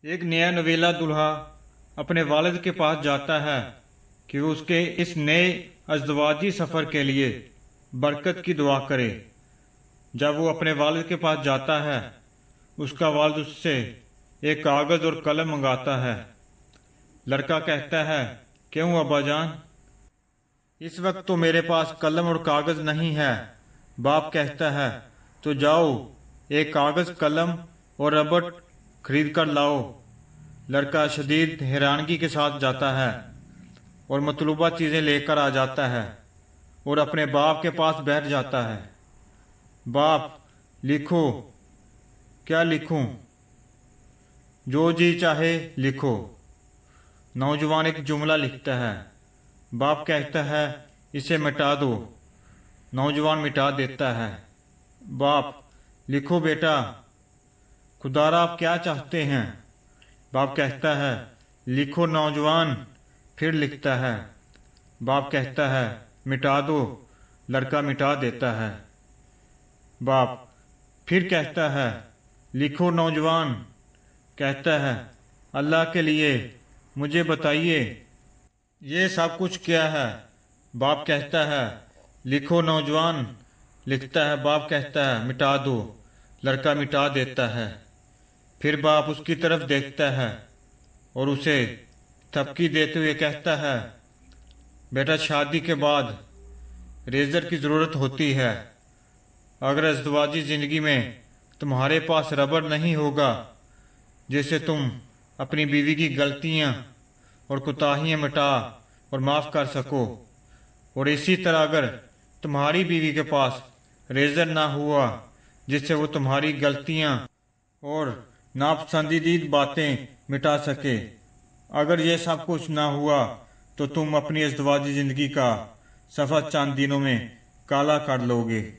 ایک نیا نویلا دلہا اپنے والد کے پاس جاتا ہے کہ اس کے اس نئے ازدواجی سفر کے لیے برکت کی دعا کرے۔ جب وہ اپنے والد کے پاس جاتا ہے، اس کا والد اس سے ایک کاغذ اور قلم منگاتا ہے۔ لڑکا کہتا ہے، کیوں ابا جان؟ اس وقت تو میرے پاس قلم اور کاغذ نہیں ہے۔ باپ کہتا ہے، تو جاؤ ایک کاغذ، قلم اور ربڑ خرید کر لاؤ۔ لڑکا شدید حیرانگی کے ساتھ جاتا ہے اور مطلوبہ چیزیں لے کر آ جاتا ہے اور اپنے باپ کے پاس بیٹھ جاتا ہے۔ باپ، لکھو۔ کیا لکھوں؟ جو جی چاہے لکھو۔ نوجوان ایک جملہ لکھتا ہے۔ باپ کہتا ہے، اسے مٹا دو۔ نوجوان مٹا دیتا ہے۔ باپ، لکھو بیٹا۔ خدارا آپ کیا چاہتے ہیں؟ باپ کہتا ہے، لکھو نوجوان۔ پھر لکھتا ہے۔ باپ کہتا ہے، مٹا دو۔ لڑکا مٹا دیتا ہے۔ باپ پھر کہتا ہے، لکھو نوجوان۔ کہتا ہے، اللہ کے لیے مجھے بتائیے یہ سب کچھ کیا ہے؟ باپ کہتا ہے، لکھو نوجوان۔ لکھتا ہے۔ باپ کہتا ہے، مٹا دو۔ لڑکا مٹا دیتا ہے۔ پھر باپ اس کی طرف دیکھتا ہے اور اسے تھپکی دیتے ہوئے کہتا ہے، بیٹا شادی کے بعد ریزر کی ضرورت ہوتی ہے۔ اگر ازدواجی زندگی میں تمہارے پاس ربڑ نہیں ہوگا جس سے تم اپنی بیوی کی غلطیاں اور کوتاہیاں مٹا اور معاف کر سکو، اور اسی طرح اگر تمہاری بیوی کے پاس ریزر نہ ہوا جس سے وہ تمہاری غلطیاں اور ناپسندیدہ باتیں مٹا سکے، اگر یہ سب کچھ نہ ہوا تو تم اپنی ازدواجی زندگی کا سفر چند دنوں میں کالا کر لو گے۔